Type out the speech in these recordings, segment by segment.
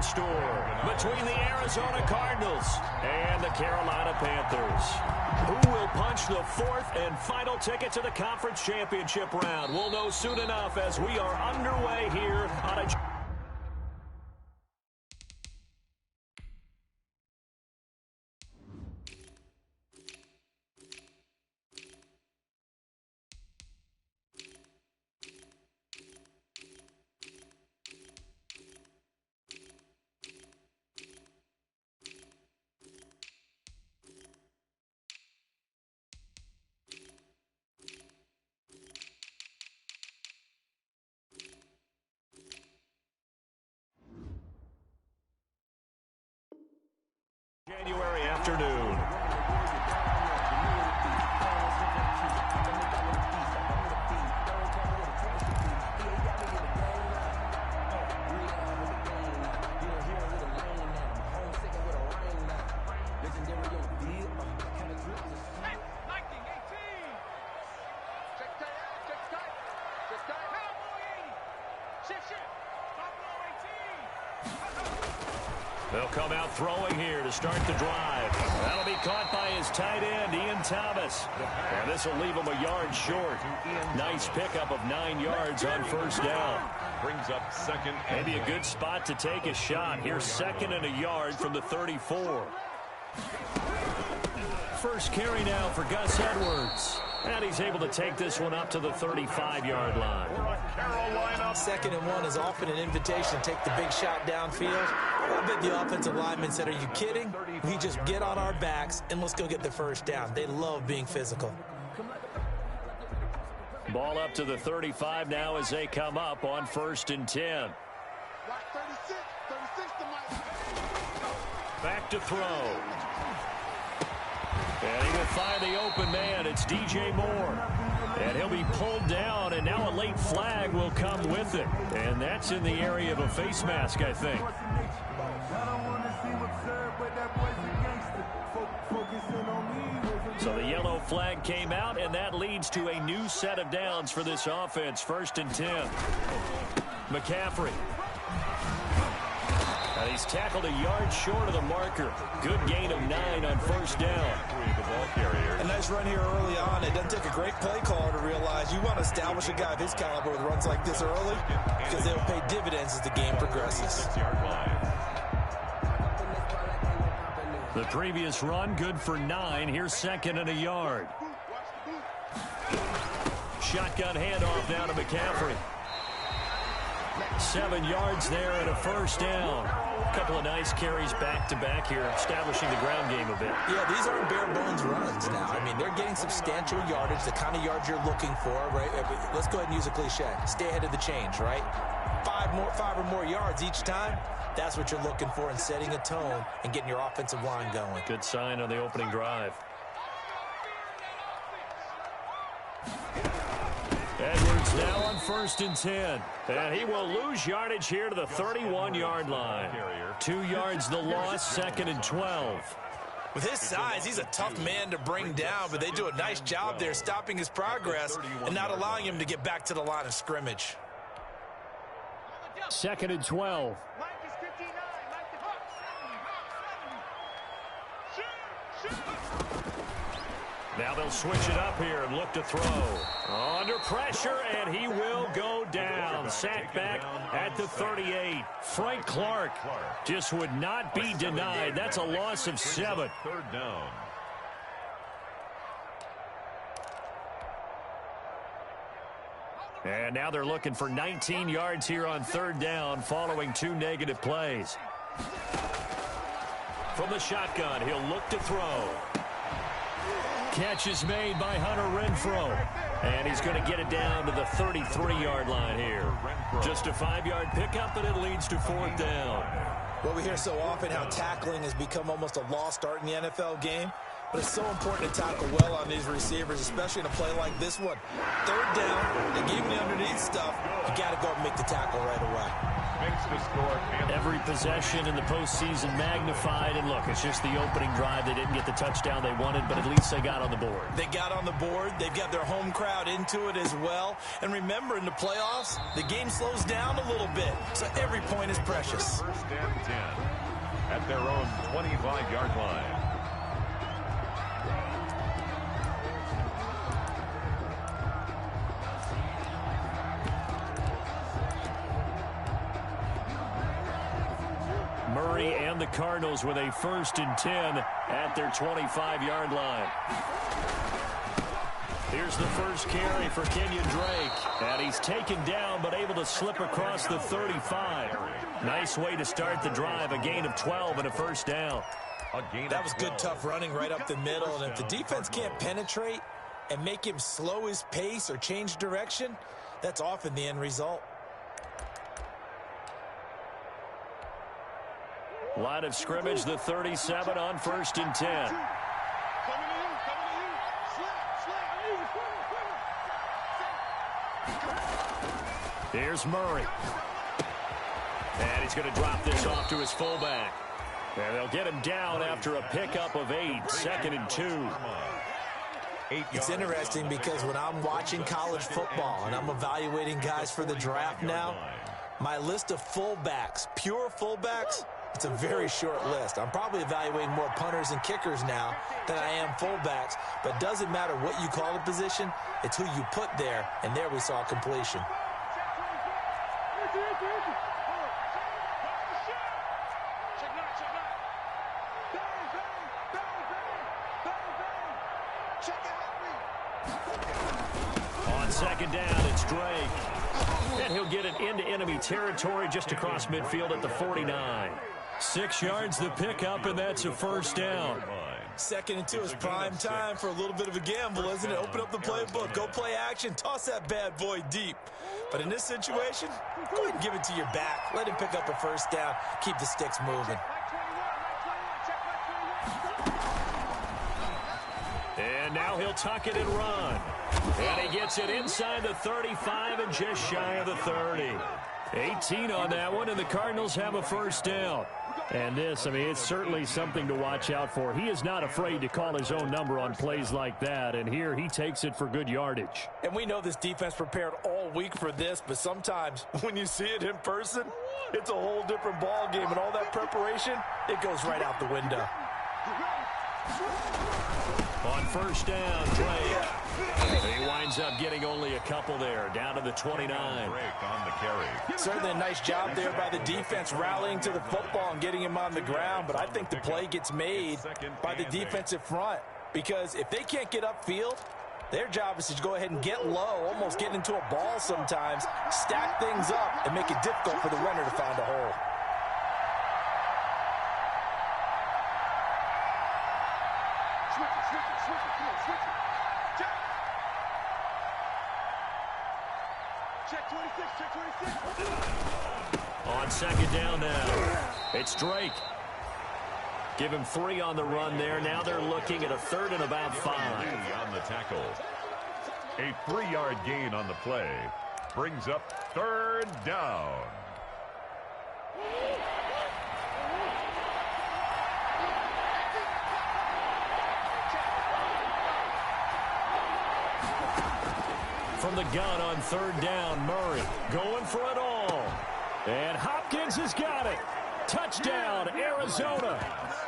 in store between the Arizona Cardinals and the Carolina Panthers. Who will punch the fourth and final ticket to the conference championship round? We'll know soon enough as we are underway here on a... January afternoon. They'll come out throwing here to start the drive. That'll be caught by his tight end, Ian Thomas. And this will leave him a yard short. Nice pickup of 9 yards on first down. Brings up second. Maybe a good spot to take a shot. Here's 2nd and a yard from the 34. First carry now for Gus Edwards. And he's able to take this one up to the 35-yard line. 2nd and 1 is often an invitation to take the big shot downfield. I bet the offensive lineman said, are you kidding? We just get on our backs and let's go get the first down. They love being physical. Ball up to the 35 now as they come up on 1st and 10. Back to throw. And he will find the open man. It's DJ Moore. And he'll be pulled down, and now a late flag will come with it. And that's in the area of a face mask, I think. So the yellow flag came out, and that leads to a new set of downs for this offense. 1st and 10. McCaffrey. And he's tackled a yard short of the marker. Good gain of 9 on first down. A nice run here early on. It doesn't take a great play caller to realize you want to establish a guy of his caliber with runs like this early because they'll pay dividends as the game progresses. The previous run good for 9. Here's 2nd and a yard. Shotgun handoff now to McCaffrey. 7 yards there and a first down. A couple of nice carries back-to-back here, establishing the ground game a bit. Yeah, these aren't bare-bones runs now. I mean, they're getting substantial yardage, the kind of yards you're looking for, right? Let's go ahead and use a cliche. Stay ahead of the change, right? 5 or more yards each time. That's what you're looking for in setting a tone and getting your offensive line going. Good sign on the opening drive. Edwards now on 1st and 10. And he will lose yardage here to the 31-yard line. 2 yards the loss, 2nd and 12. With his size, he's a tough man to bring down, but they do a nice job there stopping his progress and not allowing him to get back to the line of scrimmage. 2nd and 12. Now they'll switch it up here and look to throw. Under pressure, and he will go down. Sacked back at the 38. Frank Clark just would not be denied. That's a loss of 7. 3rd down. And now they're looking for 19 yards here on 3rd down following 2 negative plays. From the shotgun, he'll look to throw. Catch is made by Hunter Renfrow. And he's going to get it down to the 33-yard line here. Just a 5-yard pickup, and it leads to 4th down. Well, we hear so often how tackling has become almost a lost art in the NFL game. But it's so important to tackle well on these receivers, especially in a play like this one. 3rd down, they gave him the underneath stuff. You got to go and make the tackle right away. makes the score. Every possession in the postseason magnified. And look, it's just the opening drive. They didn't get the touchdown they wanted, but at least they got on the board. They got on the board. They've got their home crowd into it as well. And remember, in the playoffs, the game slows down a little bit. So every point is precious. First and 10 at their own 25-yard line. Murray and the Cardinals with a 1st and 10 at their 25-yard line. Here's the first carry for Kenyon Drake. And he's taken down but able to slip across the 35. Nice way to start the drive. A gain of 12 and a first down. That was good, tough running right up the middle. And if the defense can't penetrate and make him slow his pace or change direction, that's often the end result. Line of scrimmage, the 37 on 1st and 10. Here's Murray. And he's going to drop this off to his fullback. And they'll get him down after a pickup of 8, 2nd and 2. It's interesting because when I'm watching college football and I'm evaluating guys for the draft now, my list of fullbacks, pure fullbacks, it's a very short list. I'm probably evaluating more punters and kickers now than I am fullbacks, but it doesn't matter what you call the position, it's who you put there, and there we saw completion. On 2nd down, it's Drake. And he'll get it into enemy territory just across midfield at the 49. 6 yards the pickup, and that's a first down. 2nd and 2 is prime time for a little bit of a gamble, isn't it? Open up the playbook, go play action, toss that bad boy deep. But in this situation, go ahead and give it to your back. Let him pick up a first down. Keep the sticks moving. And now he'll tuck it and run. And he gets it inside the 35 and just shy of the 30. 18 on that one, and the Cardinals have a first down. And this, I mean, it's certainly something to watch out for. He is not afraid to call his own number on plays like that, and here he takes it for good yardage. And we know this defense prepared all week for this, but sometimes when you see it in person, it's a whole different ball game, and all that preparation, it goes right out the window. On first down, Drake. He winds up getting only a couple there, down to the 29. Drake on the carry. Certainly a nice job there by the defense rallying to the football and getting him on the ground, but I think the play gets made by the defensive front because if they can't get upfield, their job is to go ahead and get low, almost get into a ball sometimes, stack things up, and make it difficult for the runner to find a hole. On 2nd down now, it's Drake. Give him 3 on the run there. Now they're looking at a 3rd and about 5. On the tackle. A 3-yard gain on the play brings up 3rd down. From the gun on 3rd down, Murray going for it all. And Hopkins has got it. Touchdown, Arizona.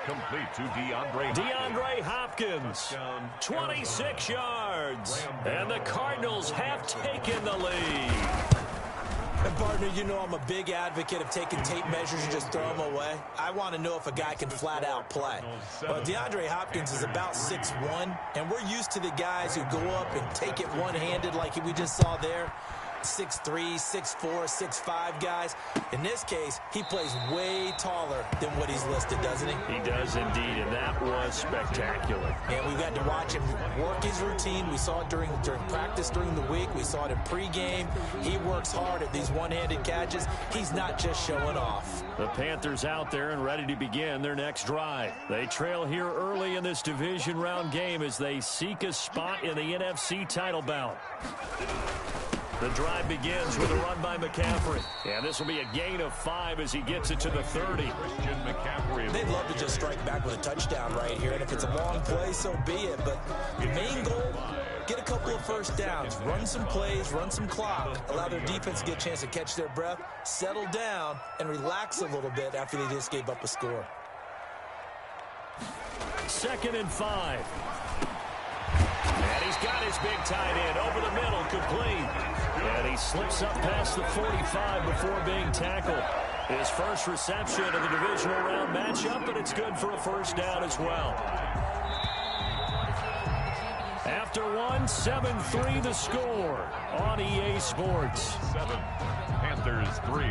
Complete to DeAndre Hopkins. 26 yards. And the Cardinals have taken the lead. And partner, you know I'm a big advocate of taking tape measures and just throw them away. I want to know if a guy can flat out play. Well, DeAndre Hopkins is about 6'1", and we're used to the guys who go up and take it one-handed like we just saw there. 6'3", 6'4", 6'5" guys. In this case, he plays way taller than what he's listed, doesn't he? He does indeed, and that was spectacular. And we got to watch him work his routine. We saw it during practice during the week. We saw it in pregame. He works hard at these one-handed catches. He's not just showing off. The Panthers out there and ready to begin their next drive. They trail here early in this division round game as they seek a spot in the NFC title bout. The drive begins with a run by McCaffrey. And this will be a gain of 5 as he gets it to the 30. Christian McCaffrey. They'd love to just strike back with a touchdown right here. And if it's a long play, so be it. But the main goal, get a couple of first downs. Run some plays, run some clock. Allow their defense to get a chance to catch their breath, settle down, and relax a little bit after they just gave up a score. 2nd and 5. And he's got his big tight end over the middle, complete. And he slips up past the 45 before being tackled. His first reception of the divisional round matchup, but it's good for a first down as well. After one, 7-3 the score on EA Sports. 7, Panthers 3.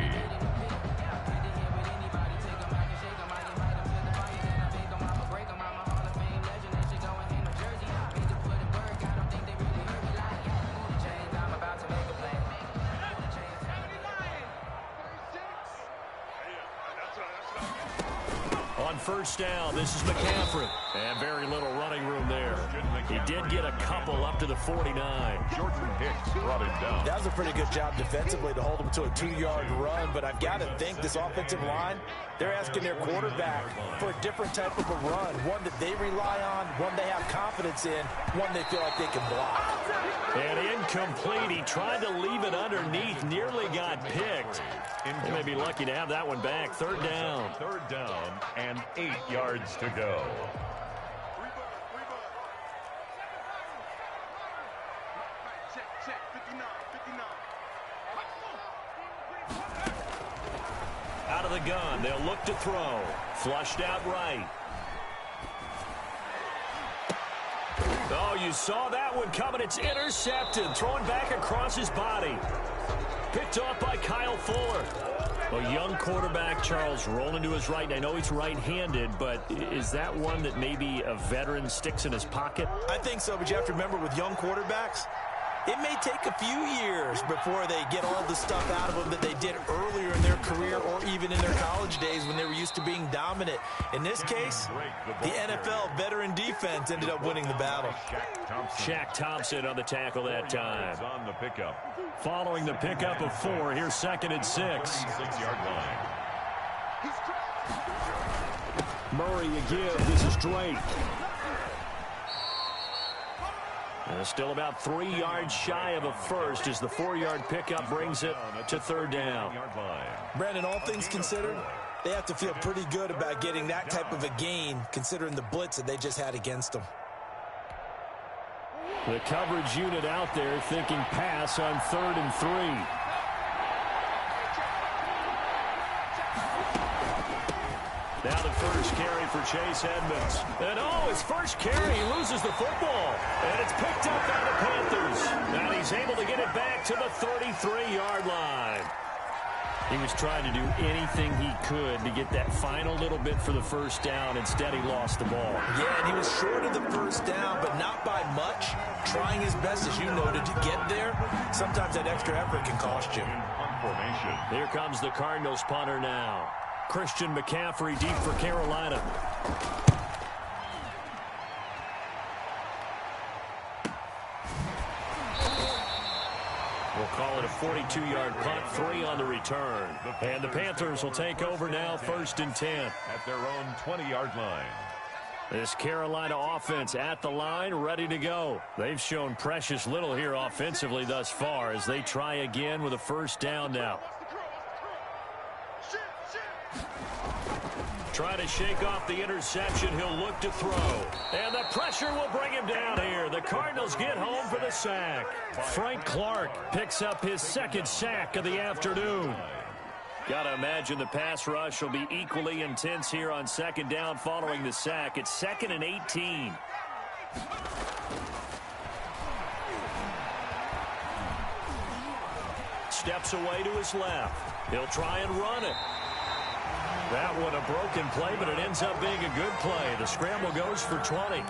On first down, this is McCaffrey. And very little running room there. He did get a couple up to the 49. Jordan Hicks brought him down. That was a pretty good job defensively to hold him to a 2-yard run, but I've got to think this offensive line, they're asking their quarterback for a different type of a run, one that they rely on, one they have confidence in, one they feel like they can block. And incomplete. He tried to leave it underneath, nearly got picked. They may be lucky to have that one back. 3rd down. 3rd down and 8 yards to go. Out of the gun, they'll look to throw. Flushed out right. Oh, you saw that one coming. It's intercepted. Thrown back across his body. Picked off by Kyle Fuller. A young quarterback, Charles, rolling to his right. I know he's right-handed, but is that one that maybe a veteran sticks in his pocket? I think so, but you have to remember with young quarterbacks, it may take a few years before they get all the stuff out of them that they did earlier in their career or even in their college days when they were used to being dominant. In this case, the NFL veteran defense ended up winning the battle. Shaq Thompson on the tackle that time. On the pickup. Following the pickup of 4, here's 2nd and 6. 6-yard line. Murray again. This is Drake. Still about 3 yards shy of a first as the 4-yard pickup brings it to 3rd down. Brandon, all things considered, they have to feel pretty good about getting that type of a gain considering the blitz that they just had against them. The coverage unit out there thinking pass on 3rd and 3. Now the first carry for Chase Edmonds. And his first carry, he loses the football. And it's picked up by the Panthers. And he's able to get it back to the 33-yard line. He was trying to do anything he could to get that final little bit for the first down. Instead, he lost the ball. Yeah, and he was short of the first down, but not by much. Trying his best, as you noted, to get there. Sometimes that extra effort can cost you. Here comes the Cardinals punter now. Christian McCaffrey deep for Carolina. We'll call it a 42-yard punt, 3 on the return. And the Panthers will take over now, 1st and 10. At their own 20-yard line. This Carolina offense at the line, ready to go. They've shown precious little here offensively thus far as they try again with a first down now. Try to shake off the interception. He'll look to throw. And the pressure will bring him down here. The Cardinals get home for the sack. Frank Clark picks up his 2nd sack of the afternoon. Got to imagine the pass rush will be equally intense here on 2nd down following the sack. It's 2nd and 18. Steps away to his left. He'll try and run it. That one a broken play, but it ends up being a good play. The scramble goes for 20.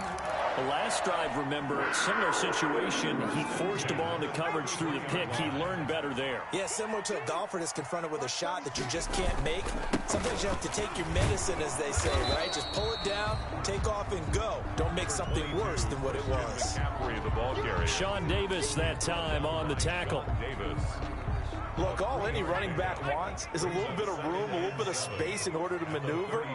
The last drive, remember, similar situation. He forced the ball into coverage through the pick. He learned better there. Yeah, similar to a golfer that's confronted with a shot that you just can't make. Sometimes you have to take your medicine, as they say, right? Just pull it down, take off, and go. Don't make something worse than what it was. The ball carrier. Sean Davis that time on the tackle. Davis. Look, all any running back wants is a little bit of room, a little bit of space in order to maneuver.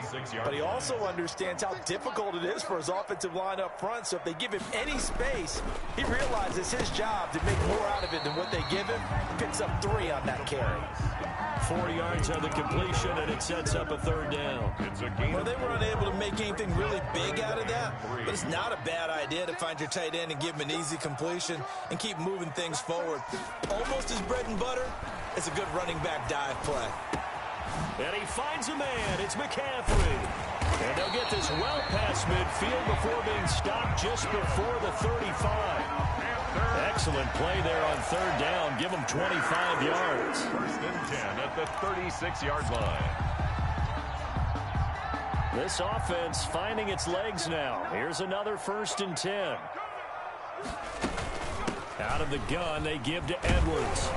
But he also understands how difficult it is for his offensive line up front. So if they give him any space, he realizes his job to make more out of it than what they give him. He picks up 3 on that carry. 4 yards on the completion, and it sets up a third down. Well, they were unable to make anything really big out of that, but it's not a bad idea to find your tight end and give him an easy completion and keep moving things forward. Almost his bread and butter. It's a good running back dive play. And he finds a man. It's McCaffrey. And they'll get this well past midfield before being stopped just before the 35. Excellent play there on third down. Give him 25 yards. First and 10 at the 36-yard line. This offense finding its legs now. Here's another first and 10. Out of the gun, they give to Edwards.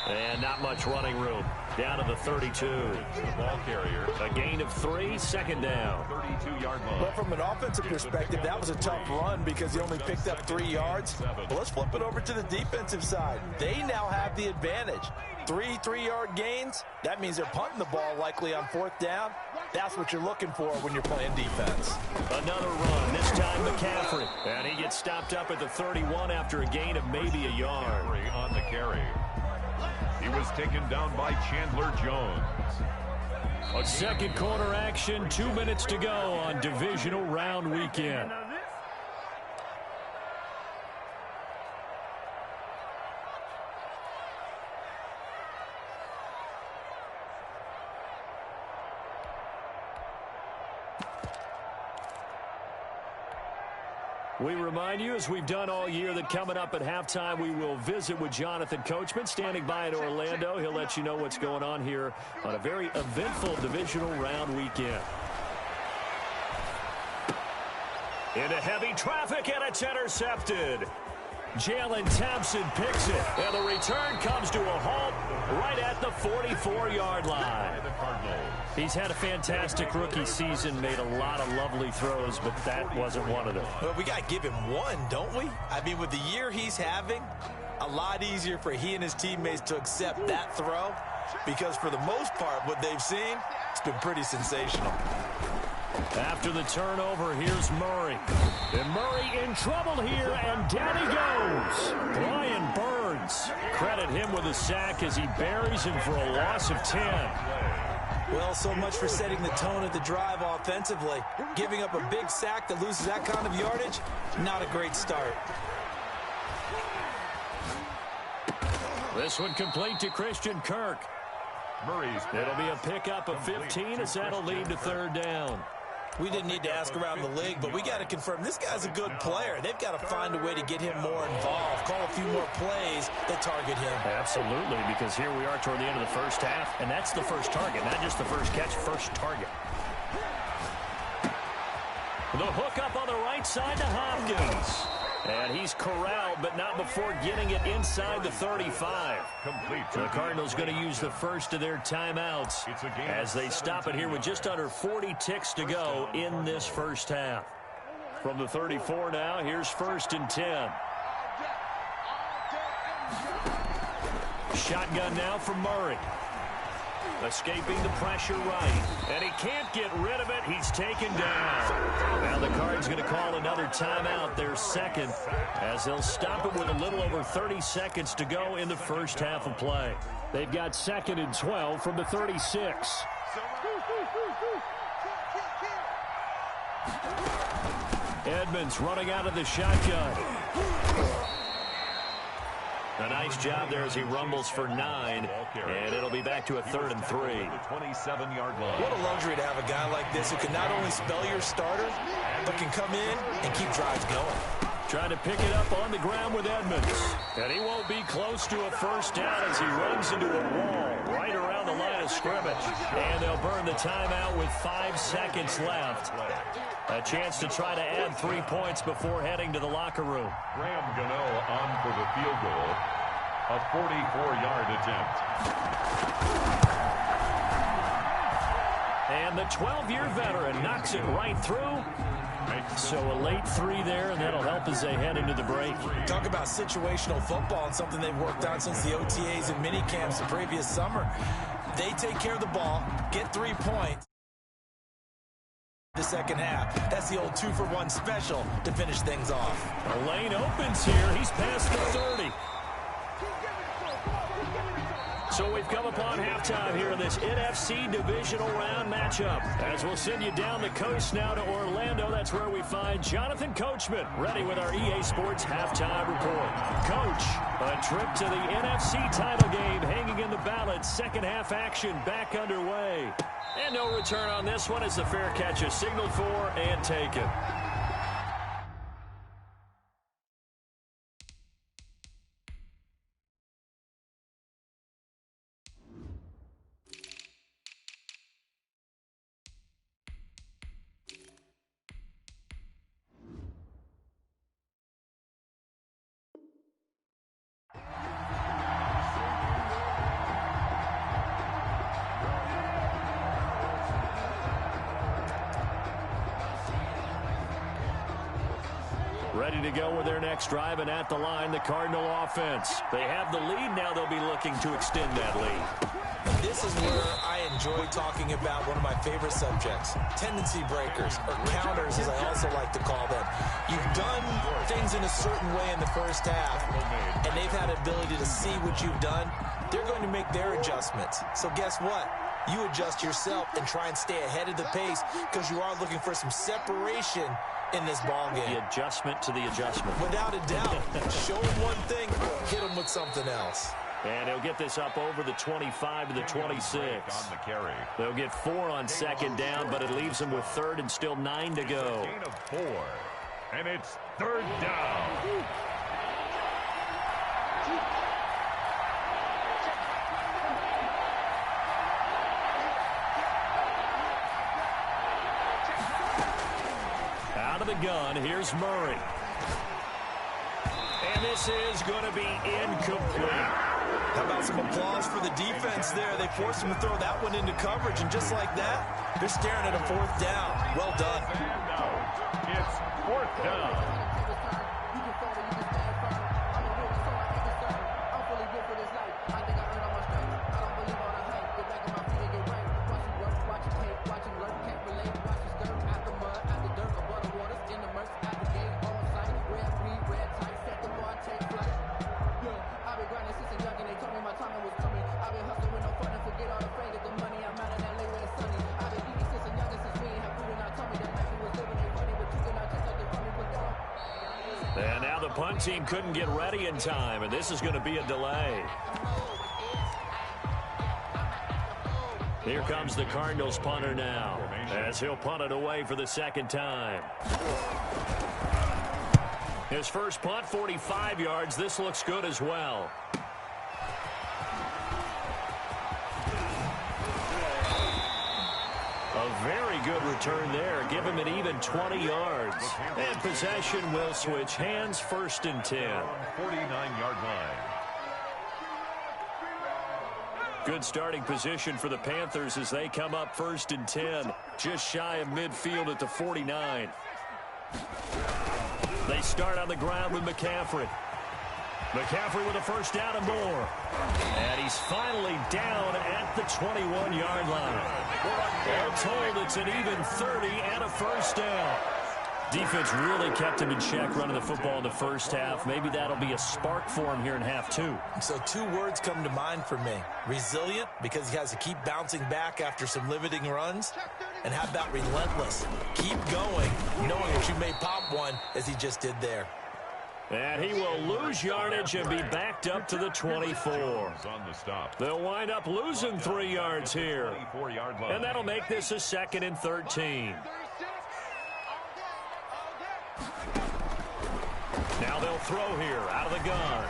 And not much running room. Down to the 32. The ball carrier. A gain of 3, second down. 32-yard line. But from an offensive perspective, that was a tough run because he only picked up 3 yards. But let's flip it over to the defensive side. They now have the advantage. 3 3-yard gains. That means they're punting the ball likely on 4th down. That's what you're looking for when you're playing defense. Another run, this time McCaffrey. And he gets stopped up at the 31 after a gain of maybe a yard. On the carry. He was taken down by Chandler Jones. A second quarter action, 2 minutes to go on divisional round weekend. We remind you, as we've done all year, that coming up at halftime, we will visit with Jonathan Coachman, standing by in Orlando. He'll let you know what's going on here on a very eventful divisional round weekend. Into heavy traffic, and it's intercepted. Jalen Thompson picks it, and the return comes to a halt right at the 44-yard line. He's had a fantastic rookie season, made a lot of lovely throws, but that wasn't one of them. Well, we got to give him one, don't we? I mean, with the year he's having, a lot easier for he and his teammates to accept that throw because for the most part, what they've seen, it's been pretty sensational. After the turnover, here's Murray. And Murray in trouble here, and down he goes. Brian Burns. Credit him with a sack as he buries him for a loss of 10. Well, so much for setting the tone of the drive offensively. Giving up a big sack that loses that kind of yardage, not a great start. This one complete to Christian Kirk. It'll be a pickup of 15 as that'll lead to third down. We didn't need to ask around the league, but we got to confirm this guy's a good player. They've got to find a way to get him more involved, call a few more plays that target him. Absolutely, because here we are toward the end of the first half, and that's the first target, not just the first catch, first target. The hook up on the right side to Hopkins. And he's corralled, but not before getting it inside the 35. The Cardinals going to use the first of their timeouts as they stop it here with just under 40 ticks to go in this first half. From the 34 now, here's first and 10. Shotgun now from Murray. Escaping the pressure right. And he can't get rid of it. He's taken down. Now the Cards going to call another timeout, their second, as they'll stop it with a little over 30 seconds to go in the first half of play. They've got 2nd and 12 from the 36. Edmonds running out of the shotgun. A nice job there as he rumbles for 9, and it'll be back to a 3rd and 3. 27-yard line. What a luxury to have a guy like this who can not only spell your starter, but can come in and keep drives going. Trying to pick it up on the ground with Edmonds. And he won't be close to a first down as he runs into a wall right around the line of of scrimmage. And they'll burn the timeout with 5 seconds left. A chance to try to add 3 points before heading to the locker room. Graham Gano on for the field goal. A 44-yard attempt. And the 12-year veteran knocks it right through. So a late 3 there, and that'll help as they head into the break. Talk about situational football and something they've worked on since the OTAs and mini camps the previous summer. They take care of the ball, get 3 points. The second half. That's the old 2-for-1 special to finish things off. The lane opens here. He's past the 30. So we've come upon halftime here in this NFC divisional round matchup. As we'll send you down the coast now to Orlando, that's where we find Jonathan Coachman ready with our EA Sports halftime report. Coach, a trip to the NFC title game hanging in the balance. Second half action back underway. And no return on this one as the fair catch is signaled for and taken. Ready to go with their next drive, and at the line, the Cardinal offense. They have the lead. Now they'll be looking to extend that lead. This is where I enjoy talking about one of my favorite subjects, tendency breakers, or counters, as I also like to call them. You've done things in a certain way in the first half, and they've had ability to see what you've done. They're going to make their adjustments. So guess what? You adjust yourself and try and stay ahead of the pace because you are looking for some separation in this ball game. The adjustment to the adjustment. Without a doubt. Show them one thing, hit them with something else. And he'll get this up over the 25 to the 26. On the carry. They'll get 4 on second down, but it leaves them with third and still 9 to go. Gain of 4. And it's third down. Out of the gun, here's Murray. And this is going to be incomplete. How about some applause for the defense there? They forced him to throw that one into coverage, and just like that, they're staring at a fourth down. Well done. It's fourth down. And now the punt team couldn't get ready in time, and this is going to be a delay. Here comes the Cardinals punter now, as he'll punt it away for the second time. His first punt, 45 yards. This looks good as well. A very good return there. Give him an even 20 yards. And possession will switch hands, first and 10. 49-yard line. Good starting position for the Panthers as they come up first and 10. Just shy of midfield at the 49. They start on the ground with McCaffrey. McCaffrey with a first down and more. And he's finally down at the 21-yard line. All told, it's an even 30 and a first down. Defense really kept him in check running the football in the first half. Maybe that'll be a spark for him here in half 2. So 2 words come to mind for me. Resilient, because he has to keep bouncing back after some limiting runs. And how about relentless? Keep going, knowing that you may pop one, as he just did there. And he will lose yardage and be backed up to the 24. They'll wind up losing 3 yards here. And that'll make this a 2nd and 13. Now they'll throw here out of the gun.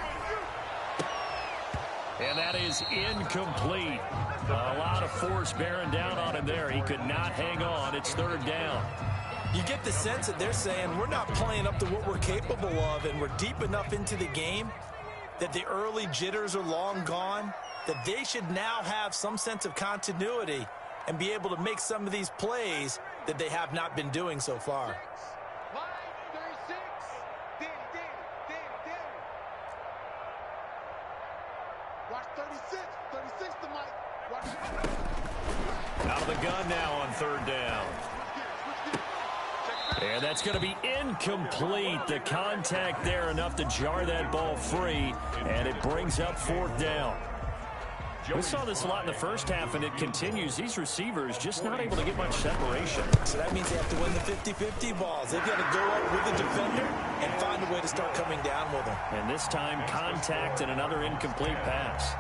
And that is incomplete. A lot of force bearing down on him there. He could not hang on. It's third down. You get the sense that they're saying we're not playing up to what we're capable of, and we're deep enough into the game that the early jitters are long gone, that they should now have some sense of continuity and be able to make some of these plays that they have not been doing so far. Out of the gun now on third down. And that's going to be incomplete. The contact there enough to jar that ball free, and it brings up fourth down. We saw this a lot in the first half, and it continues. These receivers just not able to get much separation. So that means they have to win the 50-50 balls. They've got to go up with the defender and find a way to start coming down with them. And this time, contact and another incomplete pass.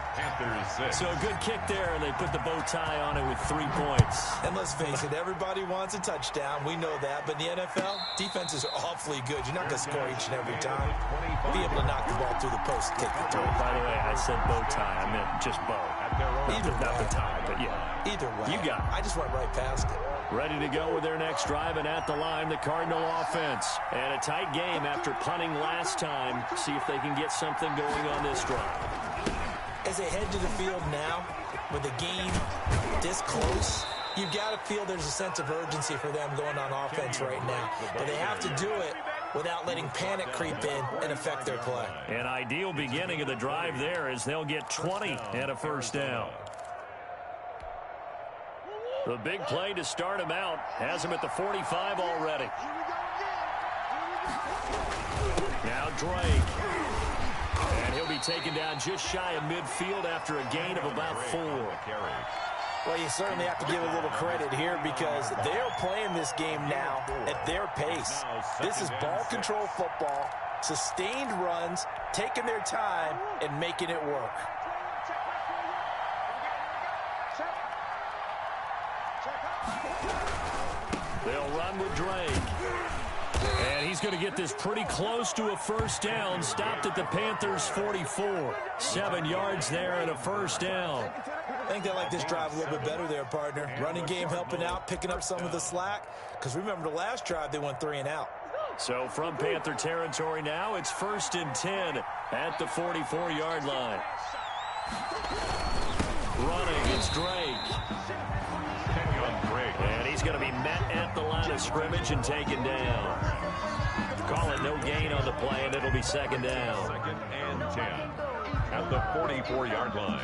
So a good kick there, and they put the bow tie on it with 3 points. And let's face it, everybody wants a touchdown. We know that. But in the NFL, defenses are awfully good. You're not going to score each and every time. Be able to knock the ball through the post and take the turn. By the way, I said bow tie. I meant just bow. Not the tie, but yeah. Either way. You got it. I just went right past it. Ready to go with their next drive, and at the line, the Cardinal offense. And a tight game after punting last time. See if they can get something going on this drive. As they head to the field now, with the game this close, you've got to feel there's a sense of urgency for them going on offense right now. But they have to do it without letting panic creep in and affect their play. An ideal beginning of the drive there as they'll get 20 and a first down. The big play to start him out has him at the 45 already. Now Drake. And he'll be taken down just shy of midfield after a gain of about 4. Well, you certainly have to give a little credit here because they're playing this game now at their pace. This is ball control football, sustained runs, taking their time, and making it work. They'll run with Drake. And he's going to get this pretty close to a first down. Stopped at the Panthers' 44. 7 yards there and a first down. I think they like this drive a little bit better there, partner. Running game helping out, picking up some of the slack. Because remember, the last drive, they went 3 and out. So from Panther territory now, it's 1st and 10 at the 44-yard line. Running, it's Drake. And he's going to be met at the line of scrimmage and taken down. Call it no gain on the play, and it'll be 2nd down. 2nd and 10 at the 44-yard line.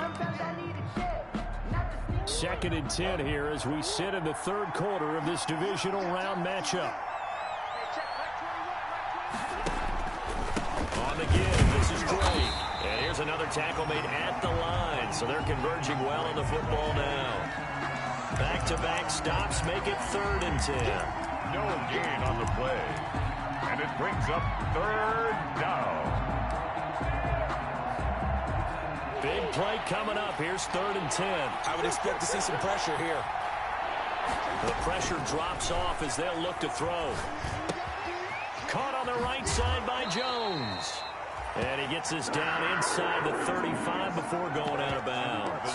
2nd and 10 here as we sit in the 3rd quarter of this divisional round matchup. On the give, this is Drake. And here's another tackle made at the line. So they're converging well on the football now. Back-to-back stops make it 3rd and 10. No gain on the play. And it brings up 3rd down. Big play coming up. Here's 3rd and 10. I would expect to see some pressure here. The pressure drops off as they'll look to throw. Caught on the right side by Jones. And he gets this down inside the 35 before going out of bounds.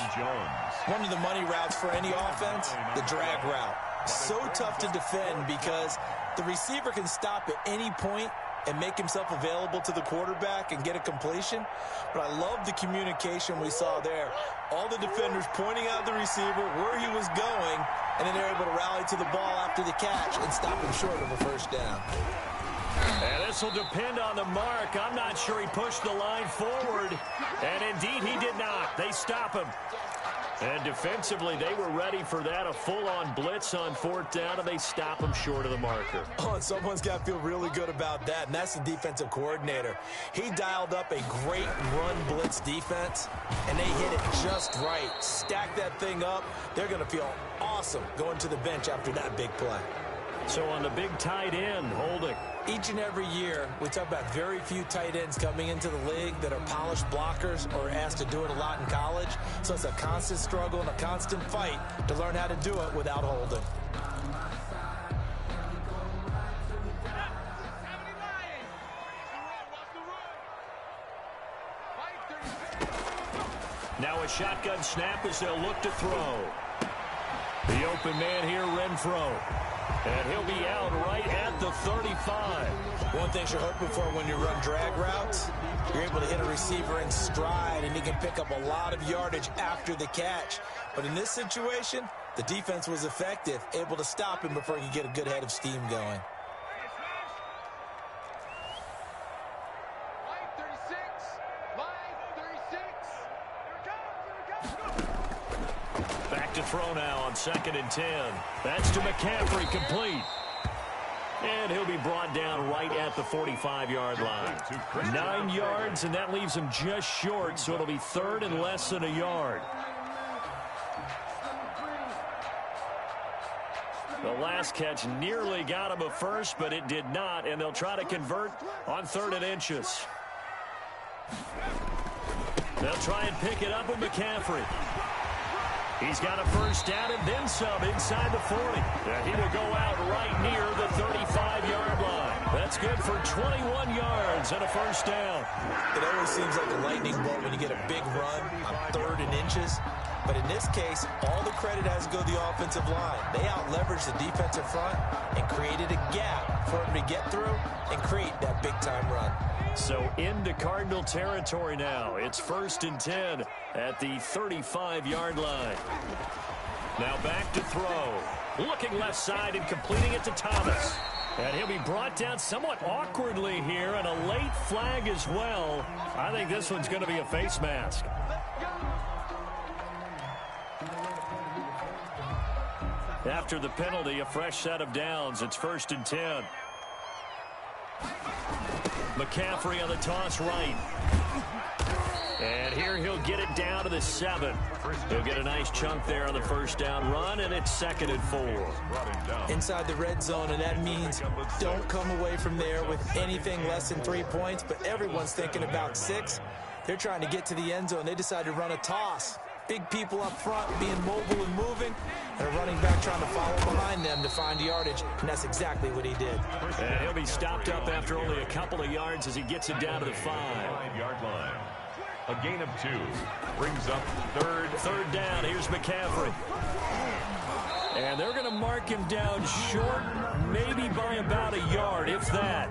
One of the money routes for any offense, the drag route. So tough to defend because the receiver can stop at any point and make himself available to the quarterback and get a completion. But I love the communication we saw there. All the defenders pointing out the receiver, where he was going, and then they're able to rally to the ball after the catch and stop him short of a first down. And this will depend on the mark. I'm not sure he pushed the line forward. And indeed, he did not. They stop him. And defensively, they were ready for that, a full-on blitz on 4th down, and they stop him short of the marker. Oh, and someone's got to feel really good about that, and that's the defensive coordinator. He dialed up a great run blitz defense, and they hit it just right. Stack that thing up. They're going to feel awesome going to the bench after that big play. So on the big tight end, holding. Each and every year, we talk about very few tight ends coming into the league that are polished blockers or asked to do it a lot in college. So it's a constant struggle and a constant fight to learn how to do it without holding. Now a shotgun snap as they'll look to throw. The open man here, Renfro. And he'll be out right at the 35. One thing you're hoping for when you run drag routes, you're able to hit a receiver in stride, and he can pick up a lot of yardage after the catch. But in this situation, the defense was effective, able to stop him before he could get a good head of steam going. To throw now on 2nd and 10. That's to McCaffrey, complete. And he'll be brought down right at the 45-yard line. 9 yards, and that leaves him just short, so it'll be 3rd and less than a yard. The last catch nearly got him a first, but it did not, and they'll try to convert on 3rd and inches. They'll try and pick it up with McCaffrey. He's got a first down and then some inside the 40. And he will go out right near the 35-yard line. That's good for 21 yards and a first down. It always seems like a lightning bolt when you get a big run on 3rd and inches. But in this case, all the credit has to go to the offensive line. They out-leveraged the defensive front and created a gap for him to get through and create that big-time run. So into Cardinal territory now. It's 1st and 10 at the 35-yard line. Now back to throw. Looking left side and completing it to Thomas. And he'll be brought down somewhat awkwardly here, and a late flag as well. I think this one's going to be a face mask. After the penalty, a fresh set of downs. It's 1st and 10. McCaffrey on the toss right. And here he'll get it down to the 7. He'll get a nice chunk there on the first down run, and it's 2nd and 4. Inside the red zone, and that means don't come away from there with anything less than 3 points, but everyone's thinking about 6. They're trying to get to the end zone. They decide to run a toss. Big people up front being mobile and moving, and a running back trying to follow behind them to find yardage, and that's exactly what he did. And he'll be stopped up after only a couple of yards as he gets it down to the 5-yard line. A gain of 2 brings up 3rd down. Here's McCaffrey. And they're going to mark him down short, maybe by about a yard, if that.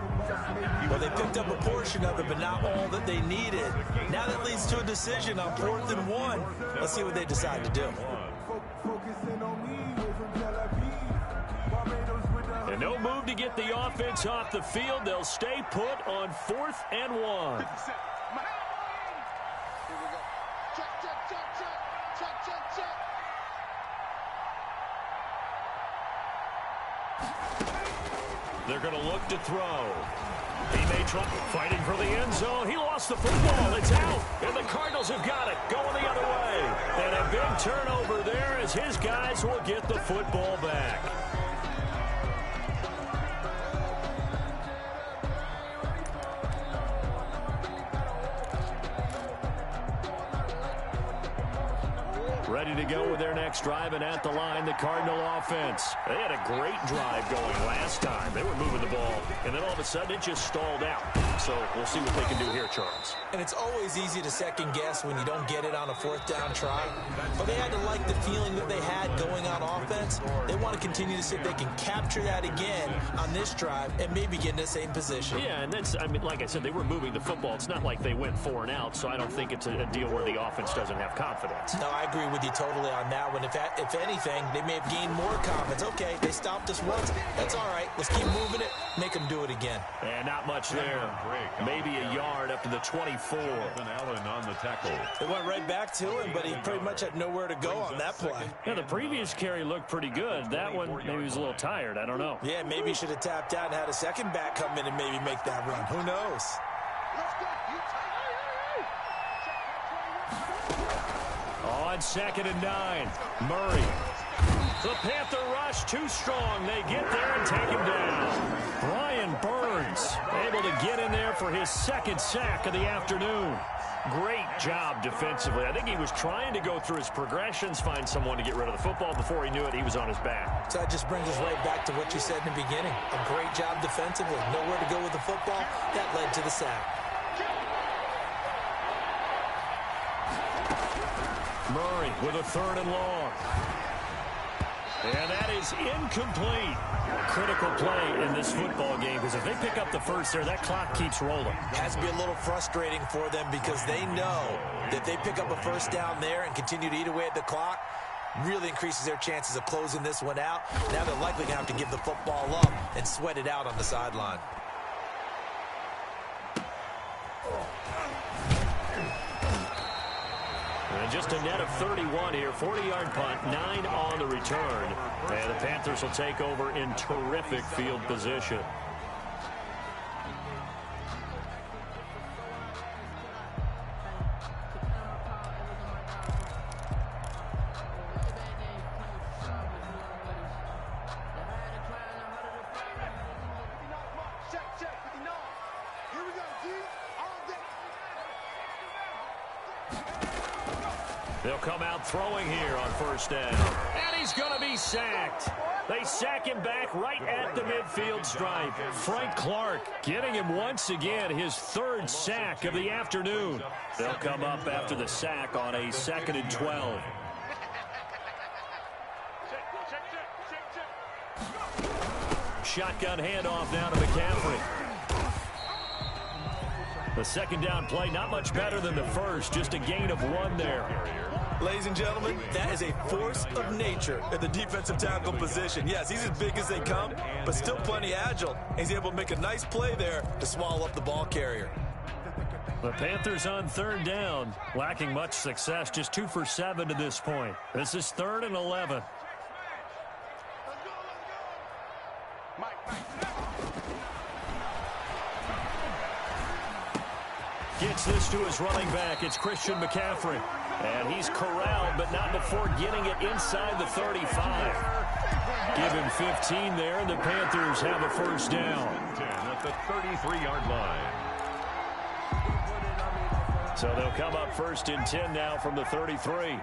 Well, they picked up a portion of it, but not all that they needed. Now that leads to a decision on 4th and 1. Let's see what they decide to do. And no move to get the offense off the field. They'll stay put on 4th and 1. They're going to look to throw. He may try fighting for the end zone. He lost the football. It's out. And the Cardinals have got it. Going the other way. And a big turnover there as his guys will get the football back. Ready to go with their next drive, and at the line, the Cardinal offense. They had a great drive going last time. They were moving the ball, and then all of a sudden it just stalled out. So we'll see what they can do here, Charles. And it's always easy to second guess when you don't get it on a 4th down try. But they had to like the feeling that they had going on offense. They want to continue to see if they can capture that again on this drive and maybe get in the same position. Yeah, and that's, I mean, like I said, they were moving the football. It's not like they went 4 and out, so I don't think it's a deal where the offense doesn't have confidence. No, I agree with you totally on that one. If anything, they may have gained more confidence. Okay, they stopped us once. That's all right. Let's keep moving it. Make them do it again. And not much there. Maybe a yard up to the 24. Allen on the tackle. It went right back to him, but he pretty much had nowhere to go on that play. Yeah, the previous carry looked pretty good. That one, maybe he was a little tired. I don't know. Yeah, maybe he should have tapped out and had a second back come in and maybe make that run. Who knows? On 2nd and 9, Murray. The Panther rush too strong. They get there and take him down. Brian Burns able to get in there for his 2nd sack of the afternoon. Great job defensively. I think he was trying to go through his progressions, find someone to get rid of the football. Before he knew it, he was on his back. So that just brings us right back to what you said in the beginning. A great job defensively. Nowhere to go with the football. That led to the sack. Murray with a 3rd and long. And that is incomplete. A critical play in this football game, because if they pick up the first there, that clock keeps rolling. It has to be a little frustrating for them because they know that they pick up a first down there and continue to eat away at the clock, really increases their chances of closing this one out. Now they're likely going to have to give the football up and sweat it out on the sideline. And just a net of 31 here, 40-yard punt, 9 on the return. And the Panthers will take over in terrific field position. They'll come out throwing here on first down. And he's going to be sacked. They sack him back right at the midfield stripe. Frank Clark getting him once again, his 3rd sack of the afternoon. They'll come up after the sack on a 2nd and 12. Shotgun handoff now to McCaffrey. The 2nd down play, not much better than the first, just a gain of 1 there. Ladies and gentlemen, that is a force of nature at the defensive tackle position. Yes, he's as big as they come, but still plenty agile. He's able to make a nice play there to swallow up the ball carrier. The Panthers on 3rd down, lacking much success, just 2 for 7 to this point. This is 3rd and 11. Gets this to his running back. It's Christian McCaffrey. And he's corralled, but not before getting it inside the 35. Give him 15 there, and the Panthers have a first down. At the 33-yard line. So they'll come up 1st and 10 now from the 33.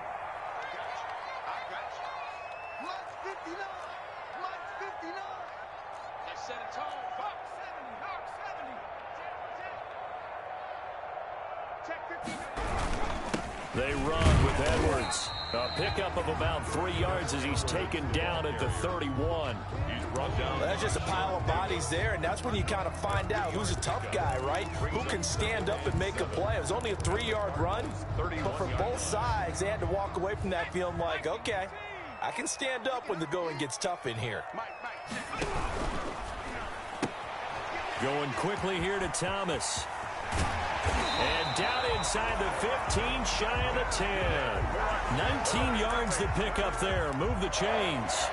They run with Edwards. A pickup of about 3 yards as he's taken down at the 31. He's brought down. Well, that's just a pile of bodies there, and that's when you kind of find out who's a tough guy, right? Who can stand up and make a play. It was only a 3-yard run, but for both sides, they had to walk away from that feeling like, okay, I can stand up when the going gets tough in here. Going quickly here to Thomas. And down inside the 15, shy of the 10. 19 yards to pick up there. Move the chains.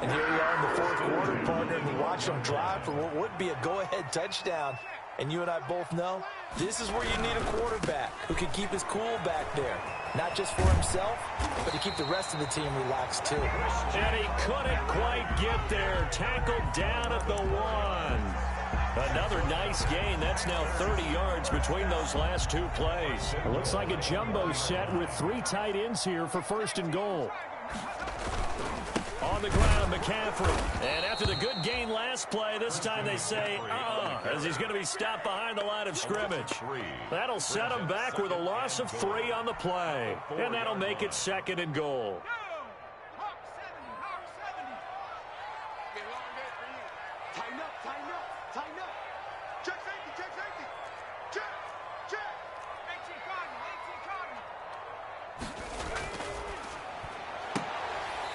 And here we are in the 4th quarter, partner, and we watch them drive for what would be a go-ahead touchdown. And you and I both know this is where you need a quarterback who can keep his cool back there. Not just for himself, but to keep the rest of the team relaxed too. And he couldn't quite get there. Tackled down at the 1. Another nice gain. That's now 30 yards between those last 2 plays. It looks like a jumbo set with 3 tight ends here for 1st and goal. On the ground, McCaffrey. And after the good gain last play, this time they say, as he's going to be stopped behind the line of scrimmage. That'll set him back with a loss of 3 on the play. And that'll make it 2nd and goal.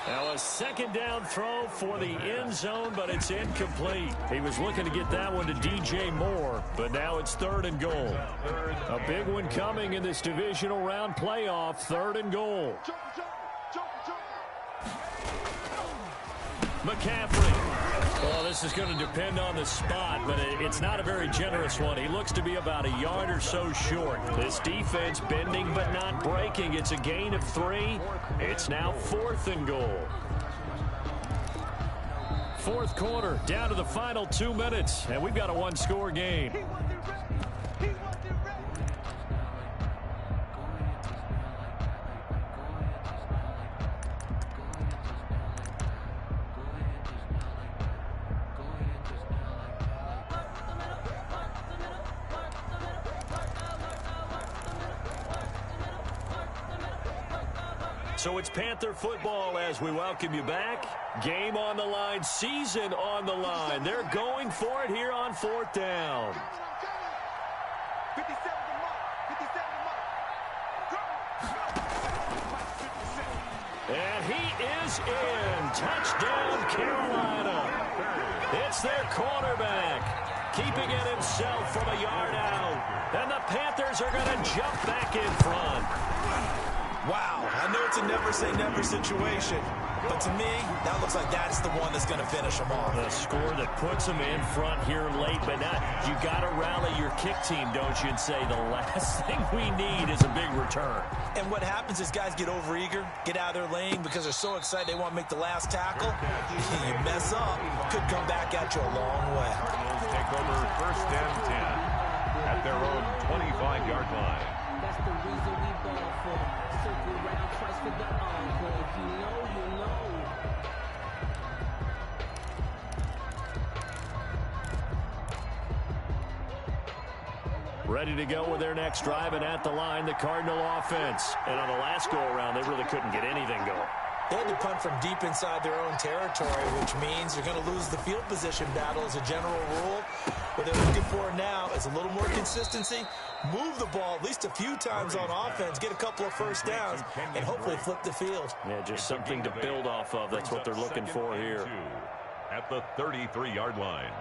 Now a 2nd down throw for the end zone, but it's incomplete. He was looking to get that one to DJ Moore, but now it's 3rd and goal. A big one coming in this divisional round playoff, 3rd and goal. McCaffrey. Well, this is going to depend on the spot, but it's not a very generous one. He looks to be about a yard or so short. This defense bending but not breaking. It's a gain of 3. It's now 4th and goal. 4th quarter, down to the final 2 minutes, and we've got a 1-score game. So it's Panther football as we welcome you back. Game on the line, season on the line. They're going for it here on 4th down. And he is in. Touchdown, Carolina. It's their quarterback, keeping it himself from a yard out. And the Panthers are going to jump back in front. Wow, I know it's a never-say-never situation, but to me, that looks like that's the one that's going to finish them off. The score that puts them in front here late, but now you got to rally your kick team, don't you, and say the last thing we need is a big return. And what happens is guys get overeager, get out of their lane because they're so excited they want to make the last tackle. You mess up, could come back at you a long way. Cardinals take over 1st and 10 at their own 25-yard line. That's the reason we ball for. Circle around twice for the encore. If you know, you know. Ready to go with their next drive, and at the line, the Cardinal offense. And on the last go-around, they really couldn't get anything going. They had to punt from deep inside their own territory, which means you're going to lose the field position battle as a general rule. What they're looking for now is a little more consistency, move the ball at least a few times on offense, get a couple of first downs, and hopefully flip the field. Yeah, just something to build off of. That's what they're looking for here. At the 33-yard line.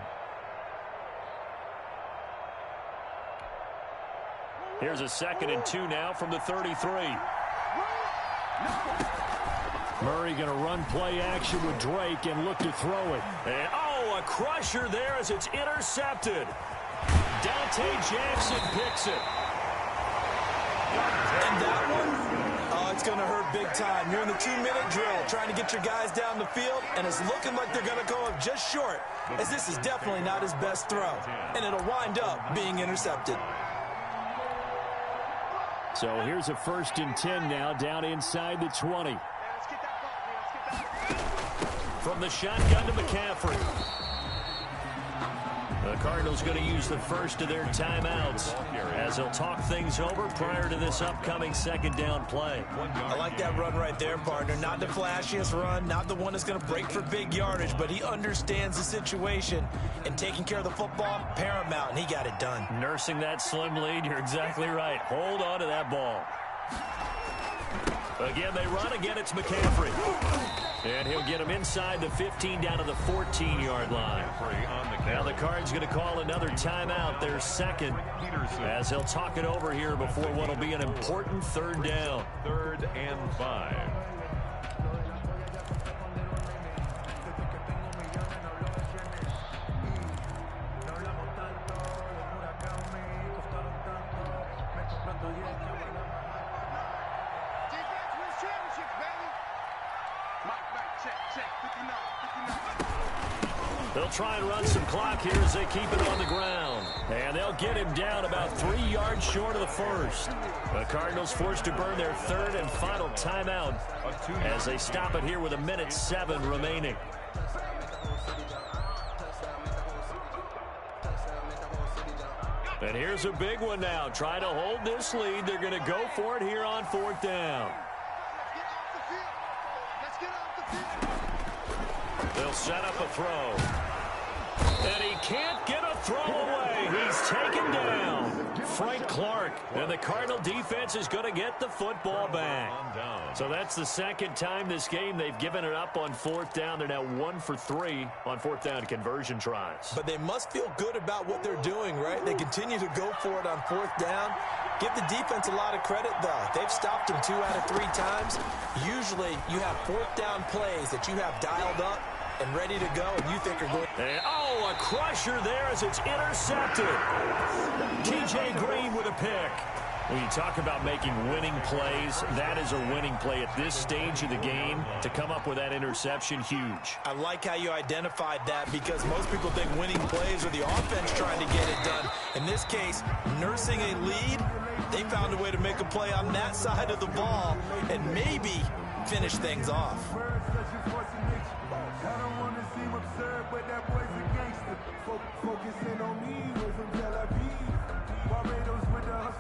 Here's a 2nd and 2 now from the 33. Murray going to run play action with Drake and look to throw it. And, a crusher there as it's intercepted. Dante Jackson picks it. And that one, it's going to hurt big time. You're in the 2-minute drill trying to get your guys down the field, and it's looking like they're going to go up just short, as this is definitely not his best throw, and it'll wind up being intercepted. So here's a 1st and 10 now, down inside the 20. From the shotgun to McCaffrey. The Cardinals going to use the first of their timeouts as they'll talk things over prior to this upcoming 2nd down play. I like that run right there, partner. Not the flashiest run, not the one that's going to break for big yardage, but he understands the situation, and taking care of the football, paramount, and he got it done. Nursing that slim lead, you're exactly right. Hold on to that ball. Again, they run. Again, it's McCaffrey. And he'll get him inside the 15 down to the 14-yard line. Now the Cards going to call another timeout, their 2nd, as they'll talk it over here before what will be an important 3rd down. 3rd and 5. They'll try and run some clock here as they keep it on the ground. And they'll get him down about 3 yards short of the 1st. The Cardinals forced to burn their 3rd and final timeout as they stop it here with 1:07 remaining. And here's a big one now. Trying to hold this lead. They're going to go for it here on 4th down. They'll set up a throw. And he can't get a throw away. He's taken down. Frank Clark. And the Cardinal defense is going to get the football back. So that's the 2nd time this game they've given it up on 4th down. They're now 1 for 3 on 4th down conversion tries. But they must feel good about what they're doing, right? They continue to go for it on 4th down. Give the defense a lot of credit, though. They've stopped him 2 out of 3 times. Usually you have 4th down plays that you have dialed up and ready to go, and you think are going. And, a crusher there as it's intercepted. T.J. Green with a pick. When you talk about making winning plays, that is a winning play at this stage of the game. To come up with that interception, huge. I like how you identified that, because most people think winning plays are the offense trying to get it done. In this case, nursing a lead, they found a way to make a play on that side of the ball and maybe finish things off.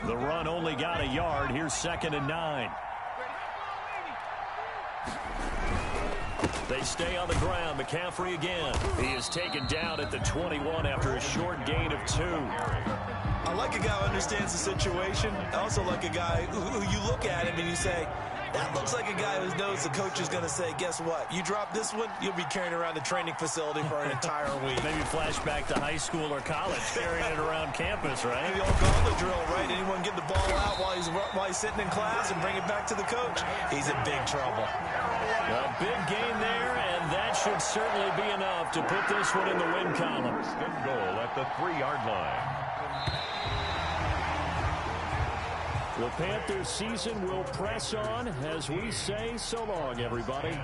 The run only got a yard. Here's 2nd and 9. They stay on the ground. McCaffrey again. He is taken down at the 21 after a short gain of 2. I like a guy who understands the situation. I also like a guy who you look at him and you say, that looks like a guy who knows the coach is going to say, guess what? You drop this one, you'll be carrying around the training facility for an entire week. Maybe flashback to high school or college, carrying it around campus, right? The old gauntlet drill, right? Anyone get the ball out while he's sitting in class and bring it back to the coach? He's in big trouble. A big gain there, and that should certainly be enough to put this one in the win column. First and goal at the 3-yard line. The Panthers season will press on as we say so long, everybody.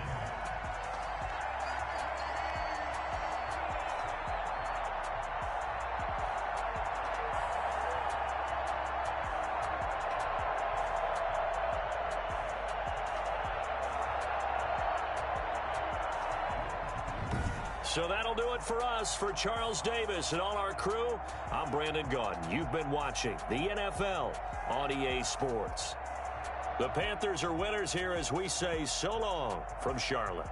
So that'll do it for us. For Charles Davis and all our crew, I'm Brandon Gaudin. You've been watching the NFL on EA Sports. The Panthers are winners here as we say so long from Charlotte.